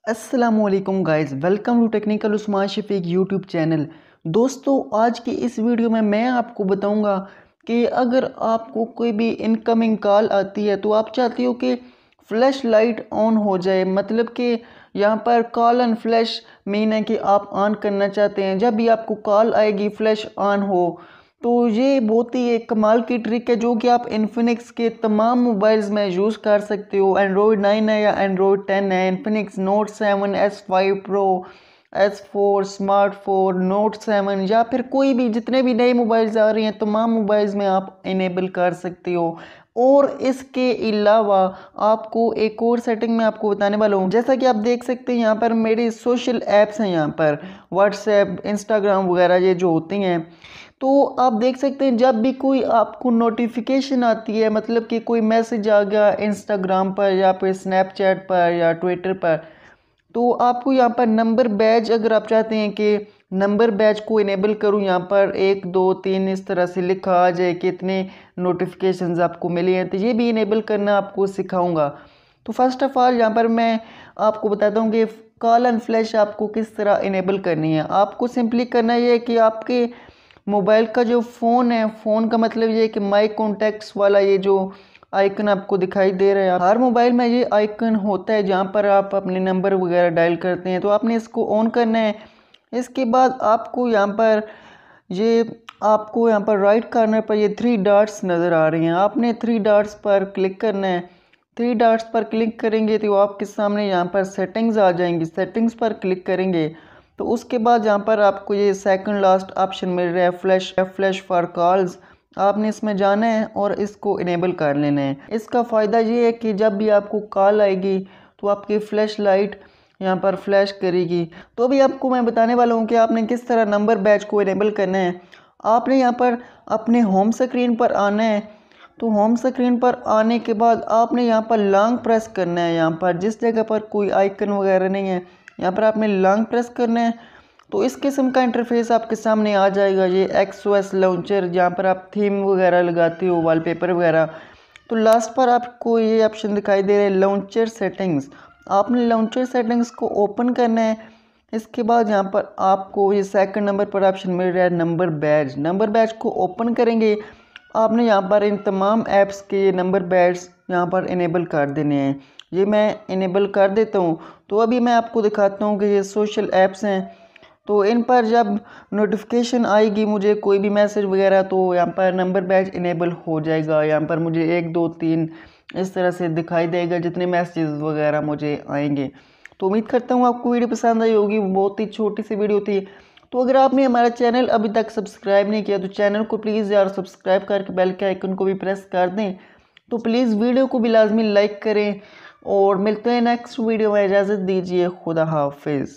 अस्सलामुअलैकुम guys, welcome to technical Usman Shafiq YouTube channel. दोस्तों, आज की इस वीडियो में मैं आपको बताऊंगा कि अगर आपको कोई भी इनकमिंग कॉल आती है तो आप चाहते हो कि फ्लैश लाइट ऑन हो जाए। मतलब कि यहाँ पर कॉल ऑन फ्लैश मीन है कि आप ऑन करना चाहते हैं, जब भी आपको कॉल आएगी फ्लैश ऑन हो। तो ये बहुत ही एक कमाल की ट्रिक है जो कि आप इन्फिनिक्स के तमाम मोबाइल्स में यूज़ कर सकते हो। एंड्रॉयड 9 है या एंड्रॉयड 10 है, Infinix note 7, S5 pro, S4 smart 4, note 7 या फिर कोई भी जितने भी नए मोबाइल्स आ रहे हैं तमाम मोबाइल्स में आप इनेबल कर सकते हो। और इसके अलावा आपको एक और सेटिंग मैं आपको बताने वाला हूँ। जैसा कि आप देख सकते हैं यहाँ पर मेरे सोशल ऐप्स हैं, यहाँ पर व्हाट्सएप, इंस्टाग्राम वगैरह ये जो होती हैं। तो आप देख सकते हैं जब भी कोई आपको नोटिफिकेशन आती है, मतलब कि कोई मैसेज आ गया इंस्टाग्राम पर या फिर स्नैपचैट पर या ट्विटर पर, तो आपको यहाँ पर नंबर बैज, अगर आप चाहते हैं कि नंबर बैज को इनेबल करूँ, यहाँ पर 1 2 3 इस तरह से लिखा आ जाए कि इतने नोटिफिकेशंस आपको मिले हैं, तो ये भी इनेबल करना आपको सिखाऊंगा। तो फर्स्ट ऑफ ऑल यहाँ पर मैं आपको बताता हूँ कि कॉल एंड फ्लैश आपको किस तरह इनेबल करनी है। आपको सिंपली करना ये है कि आपके मोबाइल का जो फ़ोन है, फ़ोन का मतलब ये है कि माई कॉन्टैक्ट्स वाला ये जो आइकन आपको दिखाई दे रहा है, हर मोबाइल में ये आइकन होता है जहाँ पर आप अपने नंबर वगैरह डायल करते हैं, तो आपने इसको ऑन करना है। इसके बाद आपको यहाँ पर राइट कॉर्नर पर ये 3 डॉट्स नज़र आ रही हैं, आपने 3 डॉट्स पर क्लिक करना है। 3 डॉट्स पर क्लिक करेंगे तो आपके सामने यहाँ पर सेटिंग्स आ जाएंगी, सेटिंग्स पर क्लिक करेंगे तो उसके बाद यहाँ पर आपको ये सेकंड लास्ट ऑप्शन मिल रहा है फ्लैश फॉर कॉल्स। आपने इसमें जाना है और इसको इनेबल कर लेना है। इसका फ़ायदा ये है कि जब भी आपको कॉल आएगी तो आपकी फ्लैश लाइट यहाँ पर फ्लैश करेगी। तो अभी आपको मैं बताने वाला हूँ कि आपने किस तरह नंबर बैच को इनेबल करना है। आपने यहाँ पर अपने होम स्क्रीन पर आना है। तो होम स्क्रीन पर आने के बाद आपने यहाँ पर लॉन्ग प्रेस करना है। यहाँ पर जिस जगह पर कोई आइकन वगैरह नहीं है, यहाँ पर आपने लॉन्ग प्रेस करना है। तो इस किस्म का इंटरफेस आपके सामने आ जाएगा। ये XOS लॉन्चर, जहाँ पर आप थीम वगैरह लगाते हो, वॉलपेपर वगैरह। तो लास्ट पर आपको ये ऑप्शन दिखाई दे रहा है लॉन्चर सेटिंग्स। आपने लॉन्चर सेटिंग्स को ओपन करना है। इसके बाद यहाँ पर आपको ये सेकंड नंबर पर ऑप्शन मिल रहा है नंबर बैज। नंबर बैज को ओपन करेंगे, आपने यहाँ पर इन तमाम ऐप्स के नंबर बैज यहाँ पर इनेबल कर देने हैं। ये मैं इनेबल कर देता हूँ। तो अभी मैं आपको दिखाता हूँ कि ये सोशल ऐप्स हैं, तो इन पर जब नोटिफिकेशन आएगी मुझे कोई भी मैसेज वगैरह, तो यहाँ पर नंबर बैच इनेबल हो जाएगा। यहाँ पर मुझे 1 2 3 इस तरह से दिखाई देगा जितने मैसेज वगैरह मुझे आएंगे। तो उम्मीद करता हूँ आपको वीडियो पसंद आई होगी। बहुत ही छोटी सी वीडियो थी। तो अगर आपने हमारा चैनल अभी तक सब्सक्राइब नहीं किया तो चैनल को प्लीज़ यार सब्सक्राइब करके बेल के आइकन को भी प्रेस कर दें। तो प्लीज़ वीडियो को भी लाजमी लाइक करें और मिलते हैं नेक्स्ट वीडियो में। इजाज़त दीजिए, खुदा हाफिज़।